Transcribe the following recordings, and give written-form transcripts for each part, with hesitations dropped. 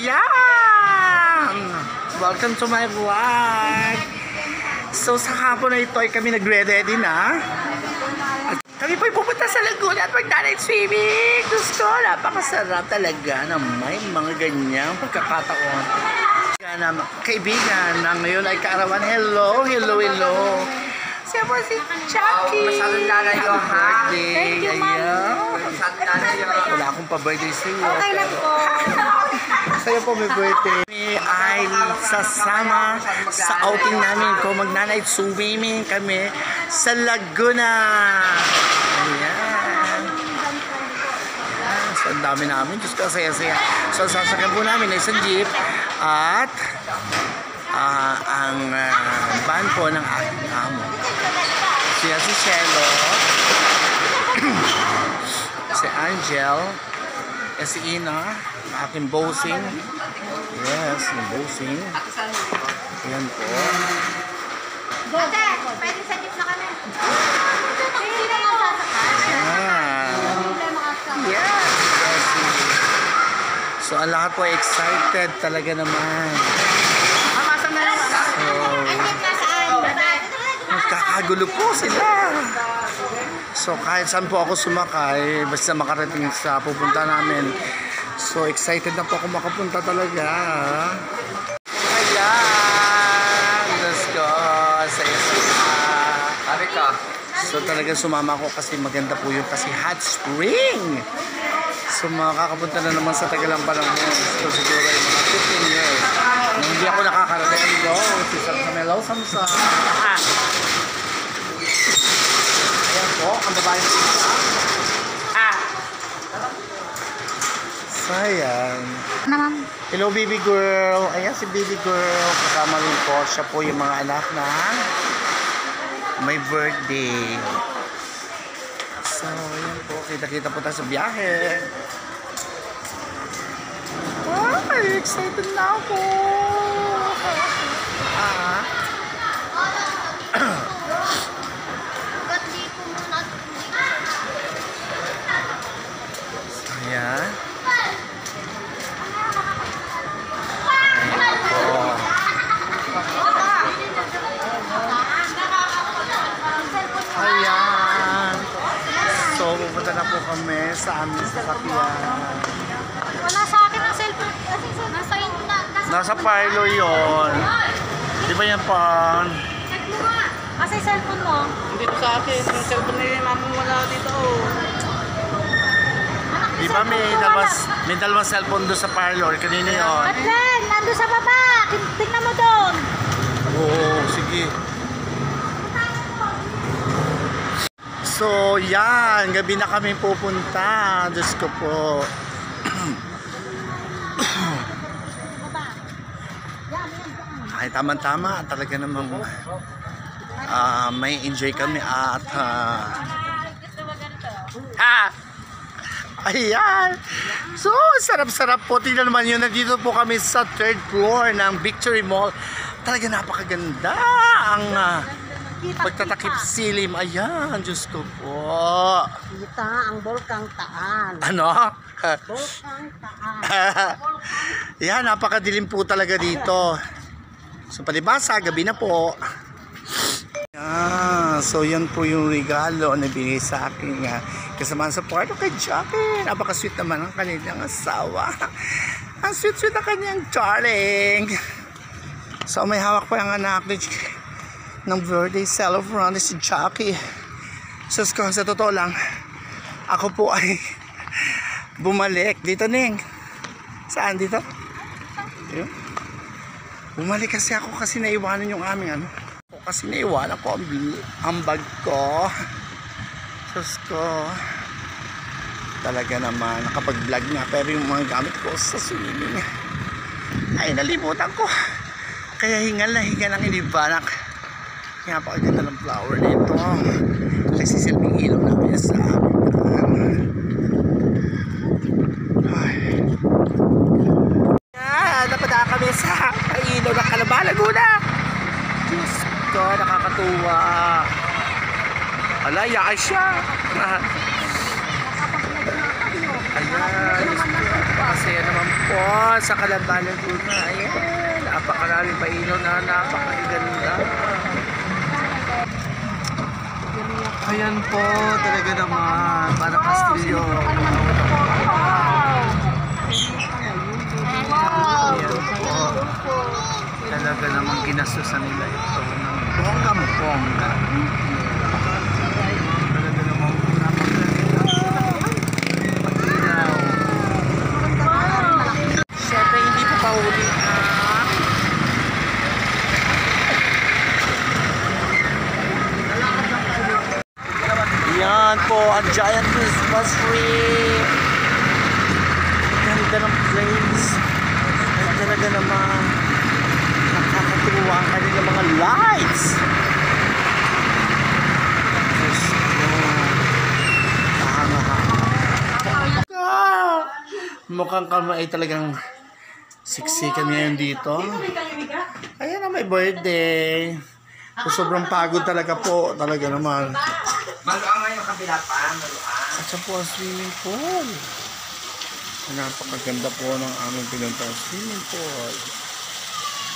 Ayan! Welcome to my vlog! So sa hapon na ito ay kami nagre-ready na. At kami po'y pupunta sa Laguna at mag-night swimming. Diyos ko, napakasarap talaga na may mga ganyang pagkakataon. Kaibigan na ngayon ay kaarawan. Hello, hello, hello. Siya po si Chucky. Masyadong lalayo ha. Thank you, ma'am. Wala akong pa-birthday sa'yo. Okay lang po. Sa'yo po may birthday. Kami ay sasama sa outing namin ko. Mag-night swimming kami sa Laguna. Ayan. So, ang dami namin. Diyos ko, saya-saya. So, sasakyan po namin na isang jeep at ang van po ng aking amo. Siya si Cielo, si Angel, si Ina, aking bossing. Yes, yung bossing. Ayan po. Ate, pwede sa jeep na kami. Yes. So, ang lahat po excited talaga naman. Magkakagulo po sila. So kahit saan po ako sumakay, basta makarating sa pupunta namin. So excited na po ako makapunta talaga. Ayan! Let's go! Saya-saya. So talaga sumama ako kasi maganda po yun kasi hot spring. So makakapunta na naman sa tagalang panahon. So siguro ay mga 15 years. Hindi ako nakakarating go. Si Samelo Samsa. Ayan po, ang babae ng isa. Sayang. Hello baby girl. Ayan si baby girl. Kasama rin po. Siya po yung mga anak na may birthday. So, ayan po. Kita-kita po tayo sa biyahe. Ay, excited na ako. Ayan. Ayan. So, pupunta na po kami sa aming sasakyan. Wala sa akin ang cellphone. Nasa inyo na. Nasa pilo yun. Di ba yan pa? Check mo nga. Kasi cellphone mo. Dito sa akin, yung cellphone na yung mama wala dito. Di ba may dalawang cellphone doon sa parlor? Kanina yun. Atlen, nandun sa baba. Tingnan mo doon. Oo, sige. So, yan. Gabi na kami pupunta. Diyos ko po. Ay, tama-tama. Talaga namang may enjoy kami at ayan. So, sarap-sarap po. Tingnan naman yun. Nandito po kami sa 3rd floor ng Victory Mall. Talaga napakaganda. Ang pagtatakip silim. Ayan, Diyos ko po. Kita ang Bulkang Taal. Ano? Bulkang Taal. Yan, napakadilim po talaga dito. So, palibasa, gabi na po. So, yan po yung regalo na binigay sa akin kasama sa kwarto kay Jackie. Napaka-sweet naman ang kanilang asawa. Ang sweet-sweet ang kanyang darling. So, may hawak pa yung anak ng birthday celebrant si Jackie. So, sa totoo lang, ako po ay bumalik. Dito, Ning. Saan dito? Yun. Bumalik kasi ako kasi naiwanan yung aming kasi naiwanan ko ang bag ko. Sus ko. Talaga naman, nakapag-vlog nga pero yung mga gamit ko sa swimming ay nalimutan ko. Kaya hingal na hingal ang inibanak. Kaya napakaganda ng flower nito. Kasi silbing ilaw namin sa amin. Napadaan kami sa ilaw ng Calamba, Laguna. Diyos ko, nakakatuwa. Ala, yakas siya. Ayan, masaya naman po sa Calamba, Laguna. Ayan, napakarami pa ilaw na napakaganda. Ayan po, talaga naman, parang kastilyo. Ayan po, talaga naman ginastusan nila ito ng bonggang-bongga. Talaga naman napakaganda. Siyempre, hindi po pahuli yan po, ang giant Christmas tree. Ganda ng place. Ay talaga naman nakakatuwa ang kanilang mga lights. Diyos ko. Mukhang kami ay talagang siksikan ngayon dito. Ayan na, may birthday. So, sobrang pagod talaga po. Talaga naman. Maluang nga yung kabila pa, maluang. At siya po ang swimming pool. Napakaganda po ng aming pinuntang swimming pool.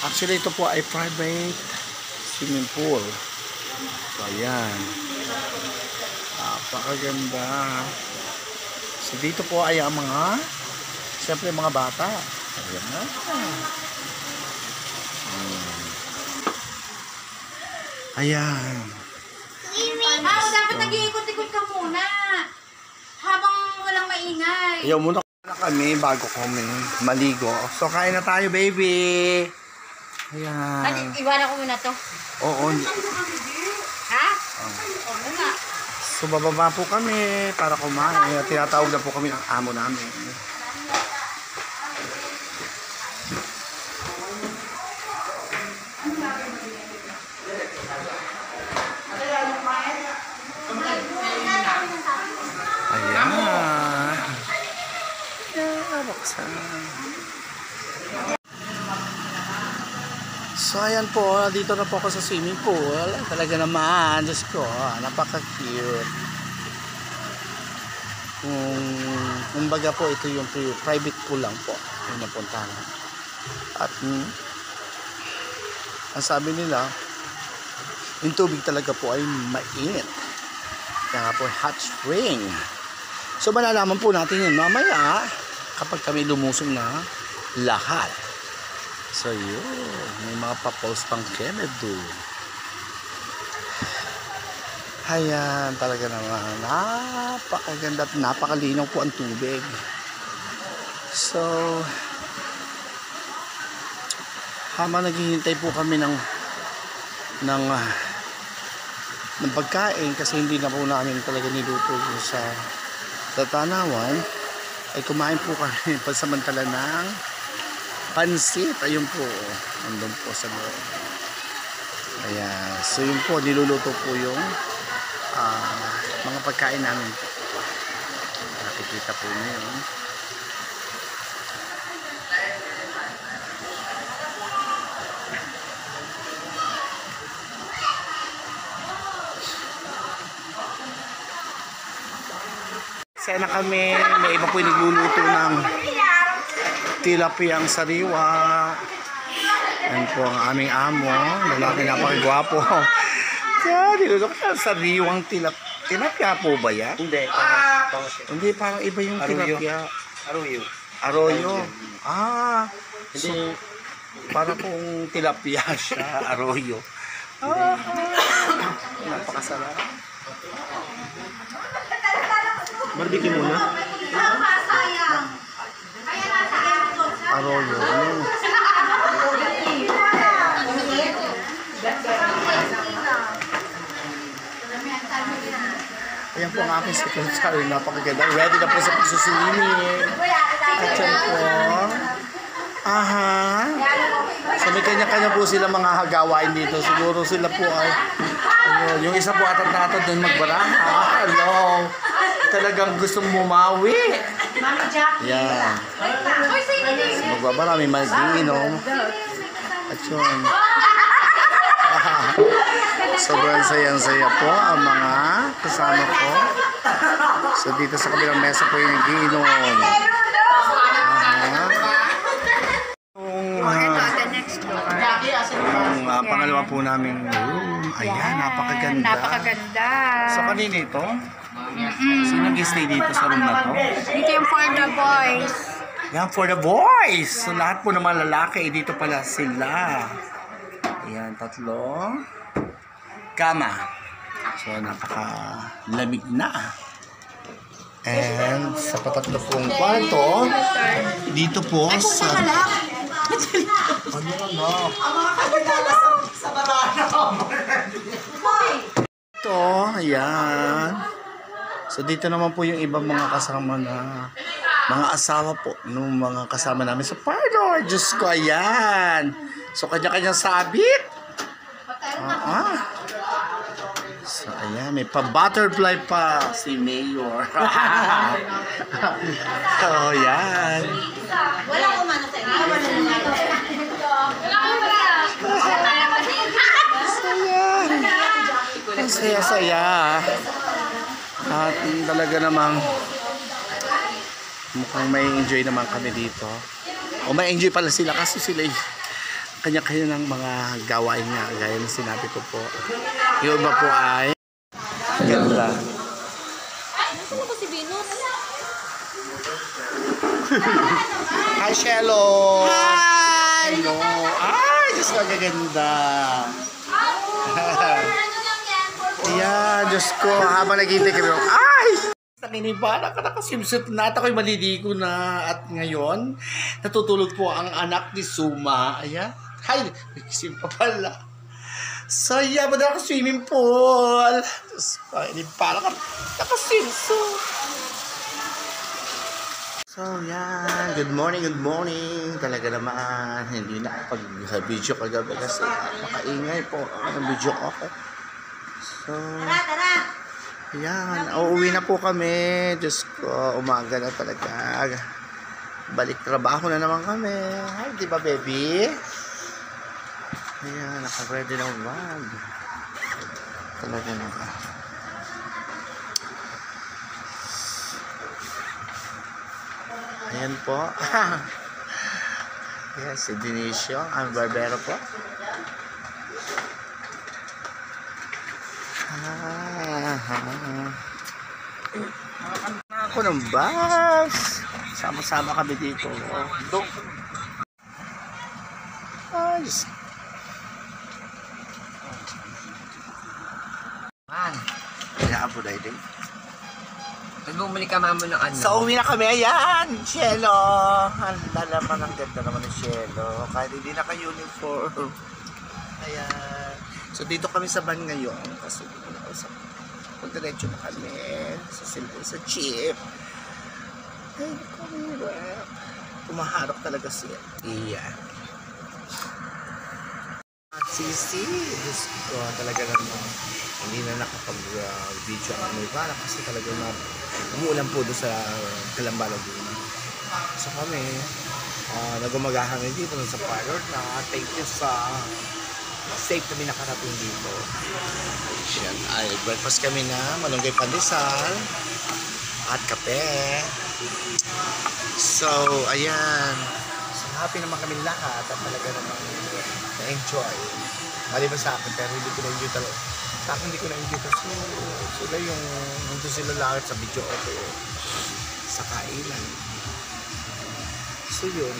Actually, ito po ay private swimming pool. So, ayan. Napakaganda. So, dito po ay ang mga, siyempre mga bata. Ayan na. Ayan. Dapat nag-iikot-ikot ka muna. Habang walang maingay. Ayaw muna kami bago kami maligo. So, kain na tayo, baby. Ayan. Iwanan ko muna to. Oo. Ha? Oo nga. So, bababa po kami para kumain. Tinatawag na po kami ng amo namin. Ayan. Buksan. So, ayan po. Dito na po ako sa swimming pool. Talaga naman. Diyos ko. Napaka-cute. Kumbaga po, ito yung private pool lang po. Yung napuntahan. At ang sabi nila, yung tubig talaga po ay mainit. Kaya nga po, hot spring. So, malalaman po natin yun mamaya kapag kami lumusong na lahat. So, yun. May mga pa-post pang Kennedy. Ayan, talaga naman. Napakaganda at napakalinaw po ang tubig. So, habang naghihintay po kami ng pagkain kasi hindi na po namin talaga niluto sa Tatanawan, ay kumain po kami pansamantala ng pansit. Ayun po, andun po sa loob. Ayan, so yun po, niluluto po yung mga pagkain namin. Nakikita po niyo yun. Sana kami, may iba po yung nagluluto ng tilapiyang sariwa. Yan po ang aming amo, lalaki napakagwapo. Kaya niluluto ko sariwang tilapia po ba yan? Hindi, Hindi, parang iba yung tilapia. Arroyo. Arroyo. So, parang kung tilapia siya, arroyo. Napakasarap. Barbecue muna. Arroyo. Ayan po ang aking secretary. Napakaganda. Ready na po sa pagsusulimit. At yan po. So may kanya-kanya po sila mga hagawain dito. Siguro sila po ay yung isa po atat-atat doon magbaraha. Hello. Talagang gustong bumawi. Yan. Magbabara, may magiinom. At yun. Sobrang sayang-saya po ang mga kasama ko. So dito sa kabilang mesa po yung nagiinom. Yung pangalawa po namin room. Ayan, napakaganda. Napakaganda. So kanina ito? Sino nag-stay dito sa room na to? Dito yung for the boys. Yan, for the boys. So lahat po ng mga lalaki, dito pala sila. Ayan, 3 kama. So napaka-lamig na. And sa patatlo pong kwarto, dito po sa... Ano na? Ito, ayan. So dito naman po yung ibang mga kasama na mga asawa po nung mga kasama namin sa parlor. Diyos ko, ayan. So kanya-kanyang sabit. So ayan, may pa-butterfly pa si Mayor. So ayan. Wala ko man sa inyo. Ang saya-saya. At talaga namang mukhang may enjoy naman kami dito. O may enjoy pala sila kasi sila kanya-kanya ng mga gawain nga. Gaya ng sinabi ko po. Yung iba po ay ganda. Ito ko si Venus. Hi, Shelo! Hi! Hello! Ay, Diyos ko, gaganda. Ayan, Diyos ko, habang naghihintay kami, ay! Nakinibala ka, nakasimsut na at ako'y maliligo na. At ngayon, natutulog po ang anak ni Suma. Ayan. Hay, nakisim pa pala. So, yeah, ba na swimming pool? Diyos ko, nakinibala ka, nakasimsut. So, yan. Good morning, good morning. Talaga naman, hindi na pag-video kagabi kasi makaingay po ang video ko. So, yan. Uuwi na po kami. Diyos ko, umaga na talaga. Balik trabaho na naman kami. Ay, di ba, baby? Ayan, naka-ready na vlog. Talaga naman. Ayan po. Yes, si Dinicio, ang barbero po. Ako ng bus. Sama-sama kami dito. Ayos. Man, Kaya po dahil din. bumalik ka mamo ng ano. So, uwi na kami. Ayan, Cielo. Handa naman. Ang ganda naman ng Cielo. Kahit hindi naka-uniform. Ayan. So, dito kami sa van ngayon. Kasi diretso na kami. Sa jeep. Ay, kumira. Pumaharap talaga siya. Iyan. At sisi. Diyos ko, talaga naman. Hindi na nakapag-video ang Nirvana kasi talaga umuulan po doon sa Calamba Laguna. So kami, nagumagahan kami dito sa parlor na thank you sa safe kami nakarating dito. Ay, breakfast kami na malunggay pandesal at kape. So, ayan. So, happy naman kami lahat at talaga naman na-enjoy. Maliban sa akin, pero hindi ko na-enjoy talaga. Sa akin hindi ko na-enjoy kasi sila yung nandun sila lahat sa video auto sa kainan. So yun.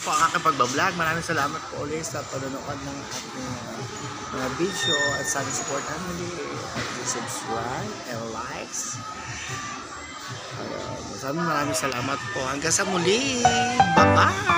Po ang aking pagbablog. Maraming salamat po ulit sa panonood ng ating video at sana supportan muli at subscribe and likes. Maraming salamat po. Hanggang sa muli. Bye-bye!